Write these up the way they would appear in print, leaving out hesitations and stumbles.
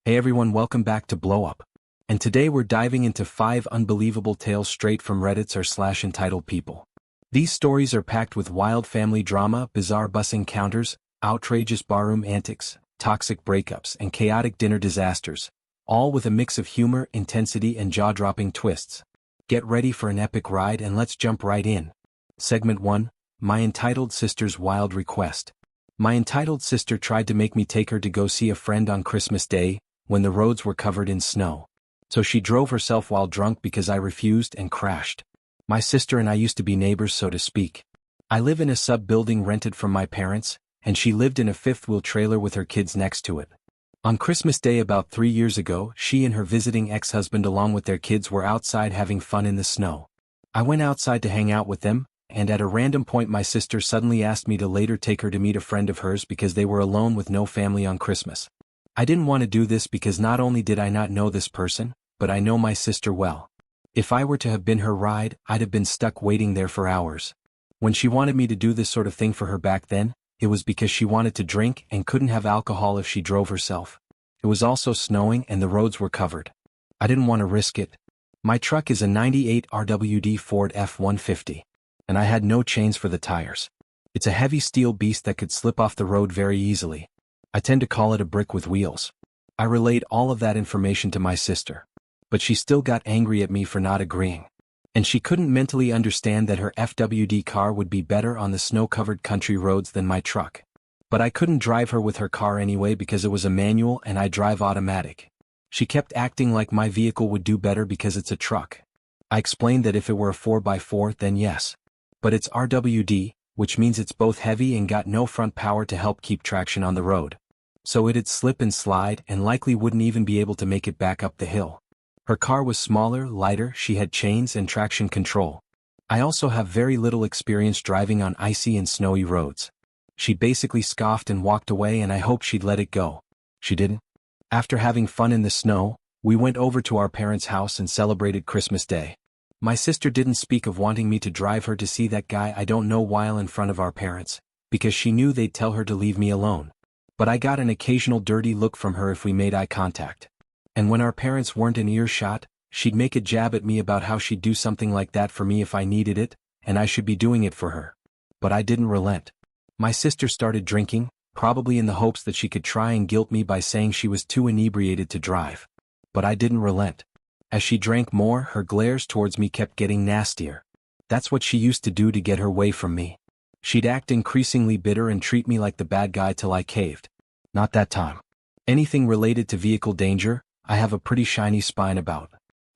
Hey everyone, welcome back to Blow Up. And today we're diving into 5 unbelievable tales straight from Reddit's r/EntitedPeople. These stories are packed with wild family drama, bizarre bus encounters, outrageous barroom antics, toxic breakups, and chaotic dinner disasters, all with a mix of humor, intensity, and jaw-dropping twists. Get ready for an epic ride and let's jump right in. Segment 1, My Entitled Sister's Wild Request. My entitled sister tried to make me take her to go see a friend on Christmas Day, when the roads were covered in snow. So she drove herself while drunk because I refused and crashed. My sister and I used to be neighbors, so to speak. I live in a sub-building rented from my parents, and she lived in a fifth-wheel trailer with her kids next to it. On Christmas Day about 3 years ago, she and her visiting ex-husband along with their kids were outside having fun in the snow. I went outside to hang out with them, and at a random point my sister suddenly asked me to later take her to meet a friend of hers because they were alone with no family on Christmas. I didn't want to do this because not only did I not know this person, but I know my sister well. If I were to have been her ride, I'd have been stuck waiting there for hours. When she wanted me to do this sort of thing for her back then, it was because she wanted to drink and couldn't have alcohol if she drove herself. It was also snowing and the roads were covered. I didn't want to risk it. My truck is a '98 RWD Ford F-150, and I had no chains for the tires. It's a heavy steel beast that could slip off the road very easily. I tend to call it a brick with wheels. I relayed all of that information to my sister. But she still got angry at me for not agreeing. And she couldn't mentally understand that her FWD car would be better on the snow-covered country roads than my truck. But I couldn't drive her with her car anyway because it was a manual and I drive automatic. She kept acting like my vehicle would do better because it's a truck. I explained that if it were a 4x4 then yes. But it's RWD, which means it's both heavy and got no front power to help keep traction on the road. So it'd slip and slide and likely wouldn't even be able to make it back up the hill. Her car was smaller, lighter, she had chains and traction control. I also have very little experience driving on icy and snowy roads. She basically scoffed and walked away and I hoped she'd let it go. She didn't. After having fun in the snow, we went over to our parents' house and celebrated Christmas Day. My sister didn't speak of wanting me to drive her to see that guy I don't know while in front of our parents, because she knew they'd tell her to leave me alone. But I got an occasional dirty look from her if we made eye contact. And when our parents weren't in earshot, she'd make a jab at me about how she'd do something like that for me if I needed it, and I should be doing it for her. But I didn't relent. My sister started drinking, probably in the hopes that she could try and guilt me by saying she was too inebriated to drive. But I didn't relent. As she drank more, her glares towards me kept getting nastier. That's what she used to do to get her way from me. She'd act increasingly bitter and treat me like the bad guy till I caved. Not that time. Anything related to vehicle danger, I have a pretty shiny spine about.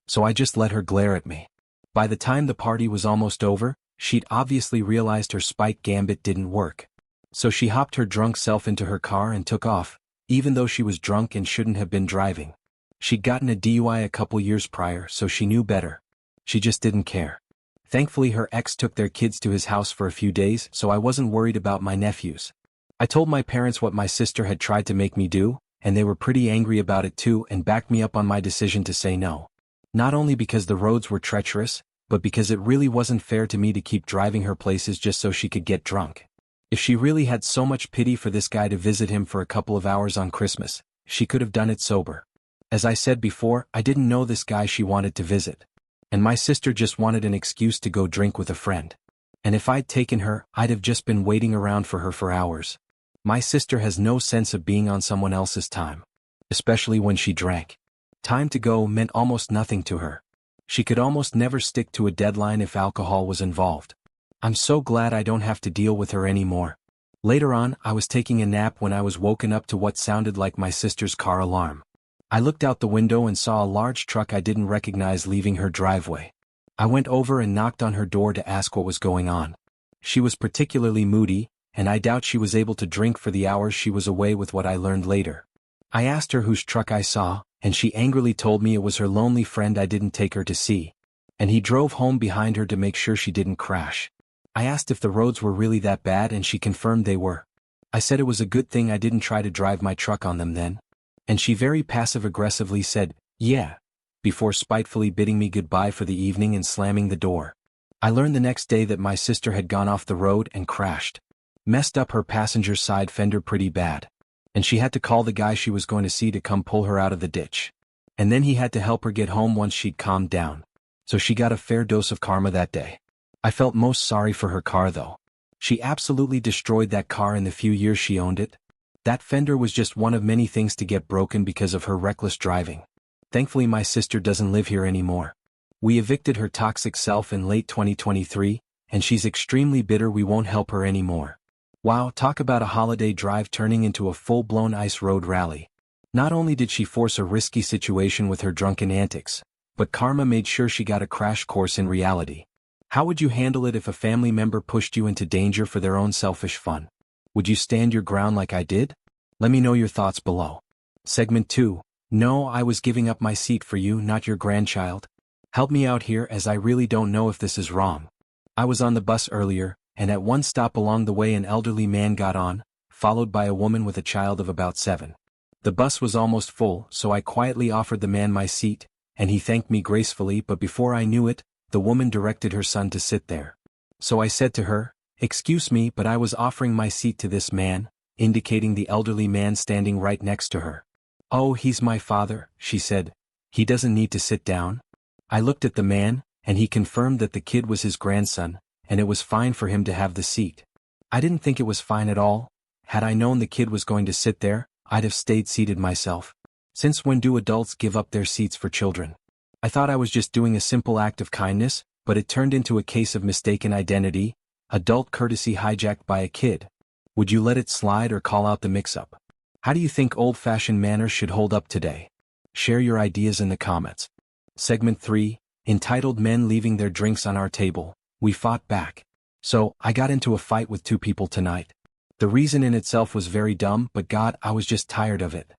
So I just let her glare at me. By the time the party was almost over, she'd obviously realized her spike gambit didn't work. So she hopped her drunk self into her car and took off, even though she was drunk and shouldn't have been driving. She'd gotten a DUI a couple years prior, so she knew better. She just didn't care. Thankfully her ex took their kids to his house for a few days, so I wasn't worried about my nephews. I told my parents what my sister had tried to make me do, and they were pretty angry about it too and backed me up on my decision to say no. Not only because the roads were treacherous, but because it really wasn't fair to me to keep driving her places just so she could get drunk. If she really had so much pity for this guy to visit him for a couple of hours on Christmas, she could have done it sober. As I said before, I didn't know this guy she wanted to visit. And my sister just wanted an excuse to go drink with a friend. And if I'd taken her, I'd have just been waiting around for her for hours. My sister has no sense of being on someone else's time. Especially when she drank. Time to go meant almost nothing to her. She could almost never stick to a deadline if alcohol was involved. I'm so glad I don't have to deal with her anymore. Later on, I was taking a nap when I was woken up to what sounded like my sister's car alarm. I looked out the window and saw a large truck I didn't recognize leaving her driveway. I went over and knocked on her door to ask what was going on. She was particularly moody, and I doubt she was able to drink for the hours she was away with what I learned later. I asked her whose truck I saw, and she angrily told me it was her lonely friend I didn't take her to see. And he drove home behind her to make sure she didn't crash. I asked if the roads were really that bad and she confirmed they were. I said it was a good thing I didn't try to drive my truck on them then. And she very passive-aggressively said, "Yeah," before spitefully bidding me goodbye for the evening and slamming the door. I learned the next day that my sister had gone off the road and crashed. Messed up her passenger side fender pretty bad. And she had to call the guy she was going to see to come pull her out of the ditch. And then he had to help her get home once she'd calmed down. So she got a fair dose of karma that day. I felt most sorry for her car though. She absolutely destroyed that car in the few years she owned it. That fender was just one of many things to get broken because of her reckless driving. Thankfully my sister doesn't live here anymore. We evicted her toxic self in late 2023, and she's extremely bitter we won't help her anymore. Wow, talk about a holiday drive turning into a full-blown ice road rally. Not only did she force a risky situation with her drunken antics, but karma made sure she got a crash course in reality. How would you handle it if a family member pushed you into danger for their own selfish fun? Would you stand your ground like I did? Let me know your thoughts below. Segment 2. No, I was giving up my seat for you, not your grandchild. Help me out here as I really don't know if this is wrong. I was on the bus earlier, and at one stop along the way an elderly man got on, followed by a woman with a child of about 7. The bus was almost full, so I quietly offered the man my seat, and he thanked me gracefully, but before I knew it, the woman directed her son to sit there. So I said to her, "Excuse me, but I was offering my seat to this man," indicating the elderly man standing right next to her. "Oh, he's my father," she said. "He doesn't need to sit down." I looked at the man, and he confirmed that the kid was his grandson, and it was fine for him to have the seat. I didn't think it was fine at all. Had I known the kid was going to sit there, I'd have stayed seated myself. Since when do adults give up their seats for children? I thought I was just doing a simple act of kindness, but it turned into a case of mistaken identity, adult courtesy hijacked by a kid. Would you let it slide or call out the mix-up? How do you think old-fashioned manners should hold up today? Share your ideas in the comments. Segment 3, entitled Men Leaving Their Drinks on Our Table. We fought back. So, I got into a fight with 2 people tonight. The reason in itself was very dumb, but God, I was just tired of it.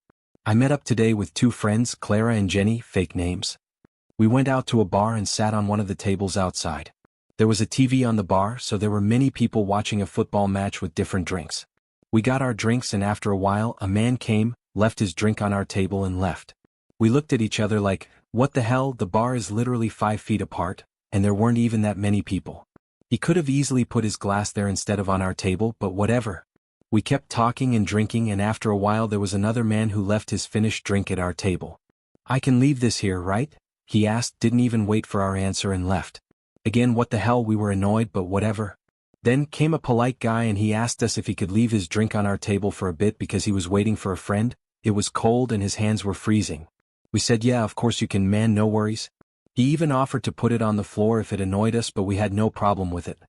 I met up today with 2 friends, Clara and Jenny, fake names. We went out to a bar and sat on one of the tables outside. There was a TV on the bar, so there were many people watching a football match with different drinks. We got our drinks, and after a while a man came, left his drink on our table and left. We looked at each other like, what the hell? The bar is literally 5 feet apart, and there weren't even that many people. He could have easily put his glass there instead of on our table, but whatever. We kept talking and drinking, and after a while there was another man who left his finished drink at our table. "I can leave this here, right?" he asked, didn't even wait for our answer and left. Again, what the hell? We were annoyed, but whatever. Then came a polite guy and he asked us if he could leave his drink on our table for a bit because he was waiting for a friend. It was cold and his hands were freezing. We said, "Yeah, of course you can, man, no worries." He even offered to put it on the floor if it annoyed us, but we had no problem with it.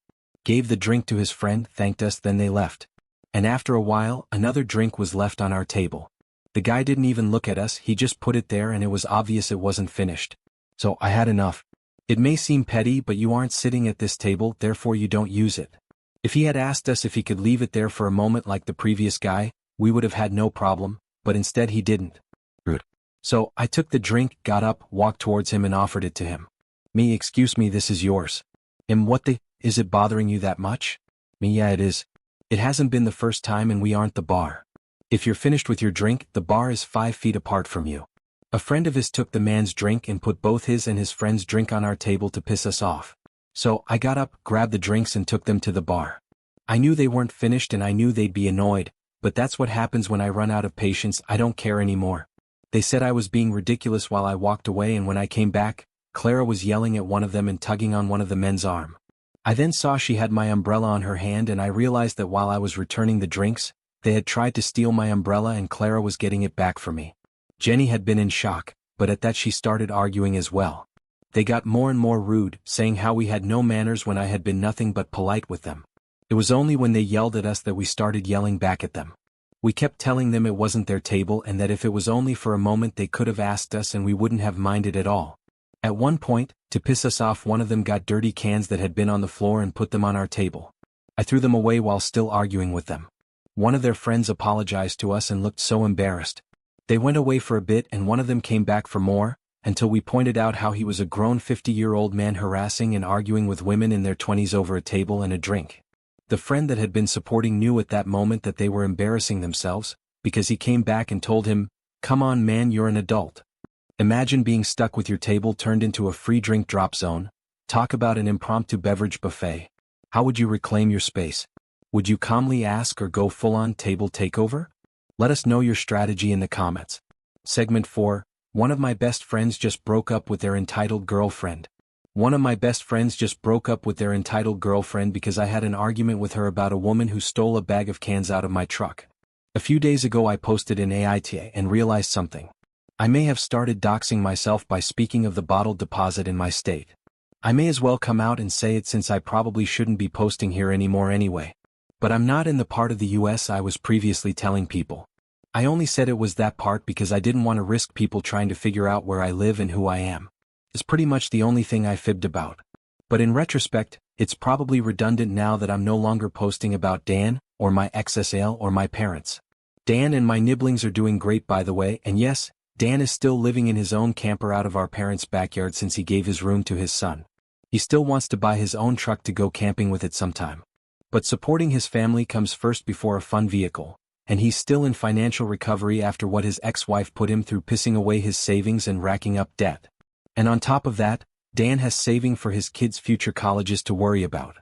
Gave the drink to his friend, thanked us, then they left. And after a while, another drink was left on our table. The guy didn't even look at us, he just put it there and it was obvious it wasn't finished. So I had enough. It may seem petty, but you aren't sitting at this table, therefore you don't use it. If he had asked us if he could leave it there for a moment like the previous guy, we would have had no problem, but instead he didn't. Rude. So, I took the drink, got up, walked towards him and offered it to him. Me, "Excuse me, this is yours." Him, "What the, is it bothering you that much?" Me, "Yeah, it is. It hasn't been the first time and we aren't the bar. If you're finished with your drink, the bar is 5 feet apart from you." A friend of his took the man's drink and put both his and his friend's drink on our table to piss us off. So, I got up, grabbed the drinks and took them to the bar. I knew they weren't finished and I knew they'd be annoyed, but that's what happens when I run out of patience. I don't care anymore. They said I was being ridiculous while I walked away, and when I came back, Clara was yelling at one of them and tugging on one of the men's arm. I then saw she had my umbrella on her hand and I realized that while I was returning the drinks, they had tried to steal my umbrella and Clara was getting it back for me. Jenny had been in shock, but at that she started arguing as well. They got more and more rude, saying how we had no manners when I had been nothing but polite with them. It was only when they yelled at us that we started yelling back at them. We kept telling them it wasn't their table and that if it was only for a moment they could have asked us and we wouldn't have minded at all. At one point, to piss us off, one of them got dirty cans that had been on the floor and put them on our table. I threw them away while still arguing with them. One of their friends apologized to us and looked so embarrassed. They went away for a bit and one of them came back for more, until we pointed out how he was a grown 50-year-old man harassing and arguing with women in their 20s over a table and a drink. The friend that had been supporting knew at that moment that they were embarrassing themselves, because he came back and told him, "Come on man, you're an adult." Imagine being stuck with your table turned into a free drink drop zone. Talk about an impromptu beverage buffet. How would you reclaim your space? Would you calmly ask or go full-on table takeover? Let us know your strategy in the comments. Segment 4. One of my best friends just broke up with their entitled girlfriend. One of my best friends just broke up with their entitled girlfriend because I had an argument with her about a woman who stole a bag of cans out of my truck. A few days ago I posted in EntitedPeople and realized something. I may have started doxing myself by speaking of the bottled deposit in my state. I may as well come out and say it since I probably shouldn't be posting here anymore anyway. But I'm not in the part of the US I was previously telling people. I only said it was that part because I didn't want to risk people trying to figure out where I live and who I am. It's pretty much the only thing I fibbed about. But in retrospect, it's probably redundant now that I'm no longer posting about Dan, or my XSL or my parents. Dan and my nibblings are doing great by the way, and yes, Dan is still living in his own camper out of our parents' backyard since he gave his room to his son. He still wants to buy his own truck to go camping with it sometime. But supporting his family comes first before a fun vehicle, and he's still in financial recovery after what his ex-wife put him through, pissing away his savings and racking up debt. And on top of that, Dan has saving for his kids' future colleges to worry about.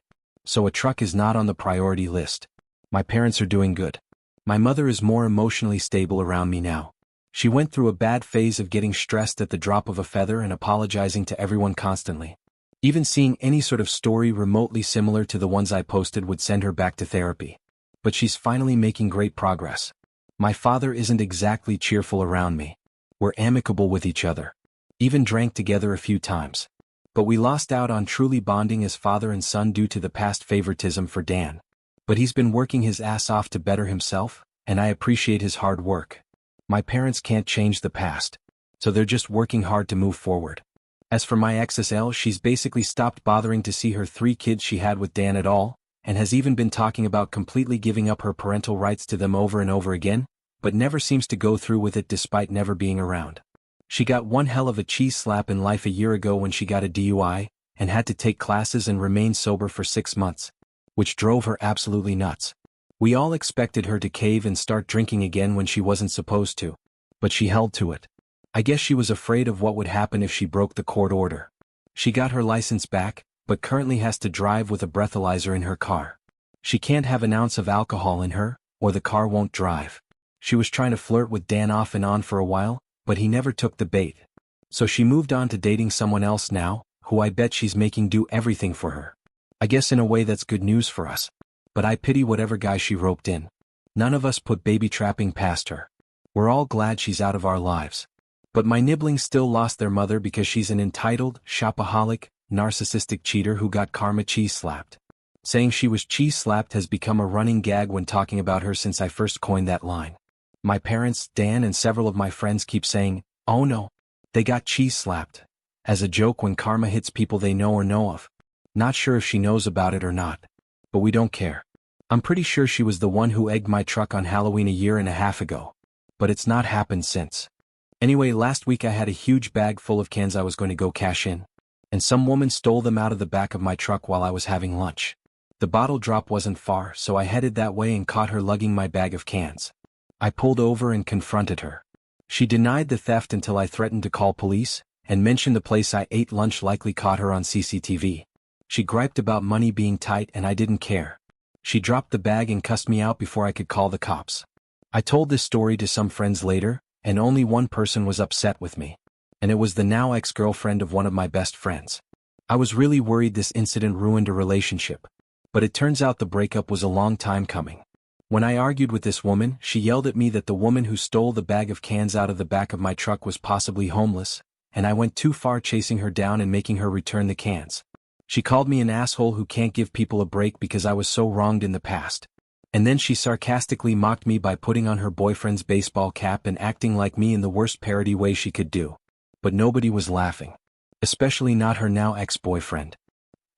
So a truck is not on the priority list. My parents are doing good. My mother is more emotionally stable around me now. She went through a bad phase of getting stressed at the drop of a feather and apologizing to everyone constantly. Even seeing any sort of story remotely similar to the ones I posted would send her back to therapy. But she's finally making great progress. My father isn't exactly cheerful around me. We're amicable with each other. Even drank together a few times. But we lost out on truly bonding as father and son due to the past favoritism for Dan. But he's been working his ass off to better himself, and I appreciate his hard work. My parents can't change the past, so they're just working hard to move forward. As for my XSL, she's basically stopped bothering to see her 3 kids she had with Dan at all, and has even been talking about completely giving up her parental rights to them over and over again, but never seems to go through with it despite never being around. She got one hell of a cheese slap in life a year ago when she got a DUI, and had to take classes and remain sober for 6 months, which drove her absolutely nuts. We all expected her to cave and start drinking again when she wasn't supposed to, but she held to it. I guess she was afraid of what would happen if she broke the court order. She got her license back, but currently has to drive with a breathalyzer in her car. She can't have an ounce of alcohol in her, or the car won't drive. She was trying to flirt with Dan off and on for a while, but he never took the bait. So she moved on to dating someone else now, who I bet she's making do everything for her. I guess in a way that's good news for us. But I pity whatever guy she roped in. None of us put baby trapping past her. We're all glad she's out of our lives. But my nibblings still lost their mother because she's an entitled, shopaholic, narcissistic cheater who got karma cheese slapped. Saying she was cheese slapped has become a running gag when talking about her since I first coined that line. My parents, Dan, and several of my friends keep saying, "Oh no, they got cheese slapped," as a joke when karma hits people they know or know of. Not sure if she knows about it or not. But we don't care. I'm pretty sure she was the one who egged my truck on Halloween a year and a half ago. But it's not happened since. Anyway, last week I had a huge bag full of cans I was going to go cash in. And some woman stole them out of the back of my truck while I was having lunch. The bottle drop wasn't far, so I headed that way and caught her lugging my bag of cans. I pulled over and confronted her. She denied the theft until I threatened to call police, and mentioned the place I ate lunch likely caught her on CCTV. She griped about money being tight and I didn't care. She dropped the bag and cussed me out before I could call the cops. I told this story to some friends later, and only one person was upset with me. And it was the now ex-girlfriend of one of my best friends. I was really worried this incident ruined a relationship. But it turns out the breakup was a long time coming. When I argued with this woman, she yelled at me that the woman who stole the bag of cans out of the back of my truck was possibly homeless, and I went too far chasing her down and making her return the cans. She called me an asshole who can't give people a break because I was so wronged in the past. And then she sarcastically mocked me by putting on her boyfriend's baseball cap and acting like me in the worst parody way she could do. But nobody was laughing. Especially not her now ex-boyfriend.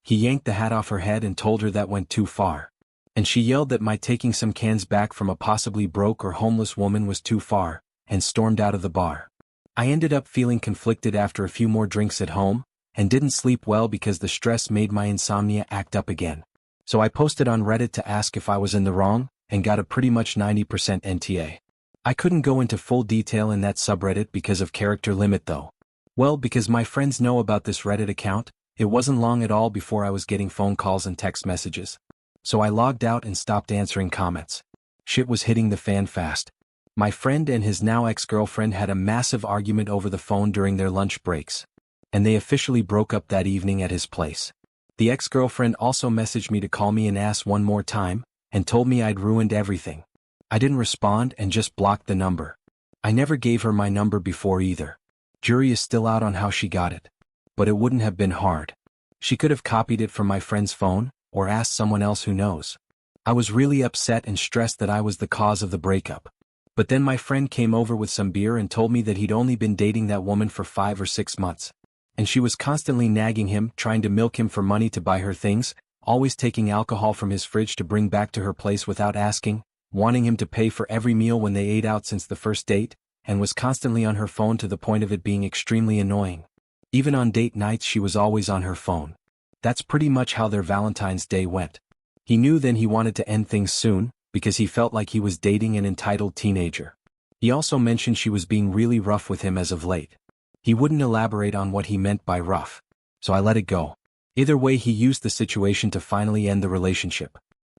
He yanked the hat off her head and told her that went too far. And she yelled that my taking some cans back from a possibly broke or homeless woman was too far, and stormed out of the bar. I ended up feeling conflicted after a few more drinks at home, and didn't sleep well because the stress made my insomnia act up again. So I posted on Reddit to ask if I was in the wrong, and got a pretty much 90% NTA. I couldn't go into full detail in that subreddit because of character limit though. Well, because my friends know about this Reddit account, it wasn't long at all before I was getting phone calls and text messages. So I logged out and stopped answering comments. Shit was hitting the fan fast. My friend and his now ex-girlfriend had a massive argument over the phone during their lunch breaks. And they officially broke up that evening at his place. The ex-girlfriend also messaged me to call me and ask one more time, and told me I'd ruined everything. I didn't respond and just blocked the number. I never gave her my number before either. Jury is still out on how she got it. But it wouldn't have been hard. She could have copied it from my friend's phone, or asked someone else who knows. I was really upset and stressed that I was the cause of the breakup. But then my friend came over with some beer and told me that he'd only been dating that woman for 5 or 6 months. And she was constantly nagging him, trying to milk him for money to buy her things, always taking alcohol from his fridge to bring back to her place without asking, wanting him to pay for every meal when they ate out since the first date, and was constantly on her phone to the point of it being extremely annoying. Even on date nights she was always on her phone. That's pretty much how their Valentine's Day went. He knew then he wanted to end things soon, because he felt like he was dating an entitled teenager. He also mentioned she was being really rough with him as of late. He wouldn't elaborate on what he meant by rough, so I let it go. Either way, he used the situation to finally end the relationship.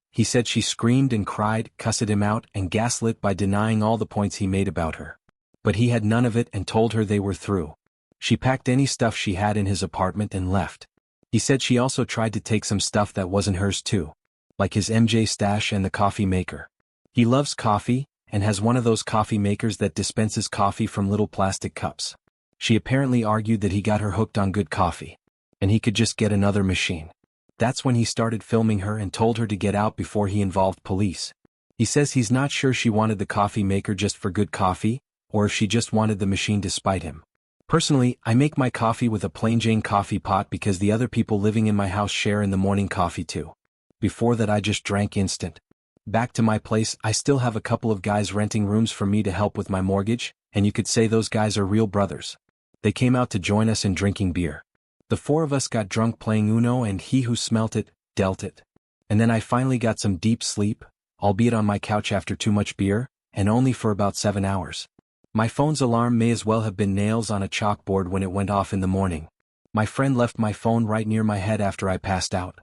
He said she screamed and cried, cussed him out, and gaslit by denying all the points he made about her. But he had none of it and told her they were through. She packed any stuff she had in his apartment and left. He said she also tried to take some stuff that wasn't hers too, like his MJ stash and the coffee maker. He loves coffee, and has one of those coffee makers that dispenses coffee from little plastic cups. She apparently argued that he got her hooked on good coffee, and he could just get another machine. That's when he started filming her and told her to get out before he involved police. He says he's not sure she wanted the coffee maker just for good coffee, or if she just wanted the machine to spite him. Personally, I make my coffee with a plain Jane coffee pot because the other people living in my house share in the morning coffee too. Before that I just drank instant. Back to my place, I still have a couple of guys renting rooms for me to help with my mortgage, and you could say those guys are real brothers. They came out to join us in drinking beer. The 4 of us got drunk playing Uno and he who smelt it, dealt it. And then I finally got some deep sleep, albeit on my couch after too much beer, and only for about 7 hours. My phone's alarm may as well have been nails on a chalkboard when it went off in the morning. My friend left my phone right near my head after I passed out.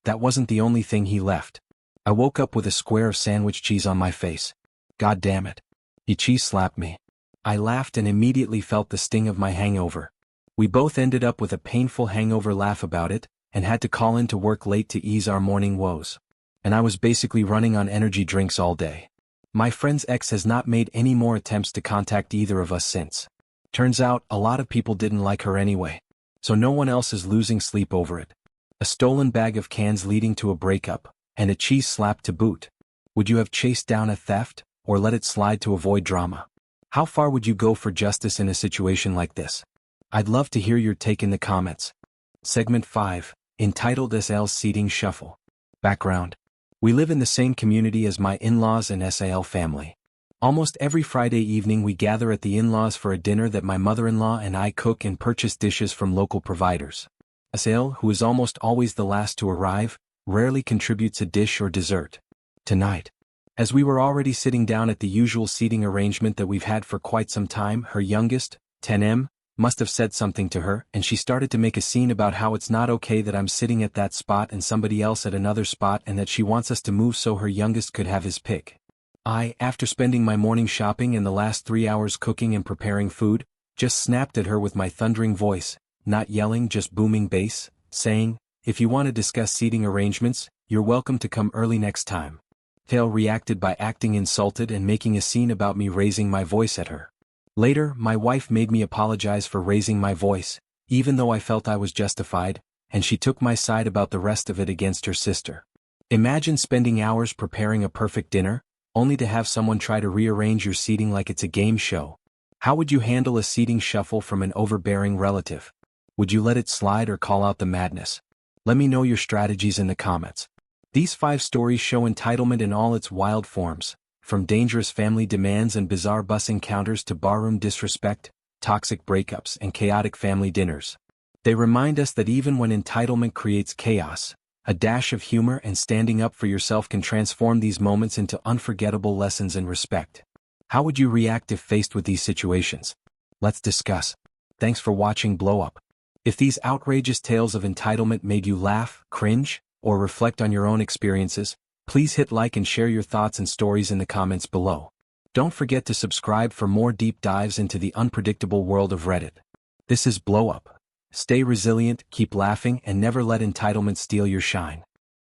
That wasn't the only thing he left. I woke up with a square of sandwich cheese on my face. God damn it. He cheese slapped me. I laughed and immediately felt the sting of my hangover. We both ended up with a painful hangover laugh about it, and had to call in to work late to ease our morning woes. And I was basically running on energy drinks all day. My friend's ex has not made any more attempts to contact either of us since. Turns out, a lot of people didn't like her anyway. So no one else is losing sleep over it. A stolen bag of cans leading to a breakup, and a cheese slap to boot. Would you have chased down a theft, or let it slide to avoid drama? How far would you go for justice in a situation like this? I'd love to hear your take in the comments. Segment 5, entitled SL's Seating Shuffle. Background. We live in the same community as my in-laws and SAL family. Almost every Friday evening we gather at the in-laws for a dinner that my mother-in-law and I cook and purchase dishes from local providers. SAL, who is almost always the last to arrive, rarely contributes a dish or dessert. Tonight, as we were already sitting down at the usual seating arrangement that we've had for quite some time, her youngest, 10M, must have said something to her, and she started to make a scene about how it's not okay that I'm sitting at that spot and somebody else at another spot, and that she wants us to move so her youngest could have his pick. I, after spending my morning shopping and the last 3 hours cooking and preparing food, just snapped at her with my thundering voice, not yelling, just booming bass, saying, "If you want to discuss seating arrangements, you're welcome to come early next time." Tail reacted by acting insulted and making a scene about me raising my voice at her. Later, my wife made me apologize for raising my voice, even though I felt I was justified, and she took my side about the rest of it against her sister. Imagine spending hours preparing a perfect dinner, only to have someone try to rearrange your seating like it's a game show. How would you handle a seating shuffle from an overbearing relative? Would you let it slide or call out the madness? Let me know your strategies in the comments. These 5 stories show entitlement in all its wild forms, from dangerous family demands and bizarre bus encounters to barroom disrespect, toxic breakups, and chaotic family dinners. They remind us that even when entitlement creates chaos, a dash of humor and standing up for yourself can transform these moments into unforgettable lessons in respect. How would you react if faced with these situations? Let's discuss. Thanks for watching Blow Up. If these outrageous tales of entitlement made you laugh, cringe, or reflect on your own experiences, please hit like and share your thoughts and stories in the comments below. Don't forget to subscribe for more deep dives into the unpredictable world of Reddit. This is Blow Up. Stay resilient, keep laughing, and never let entitlement steal your shine.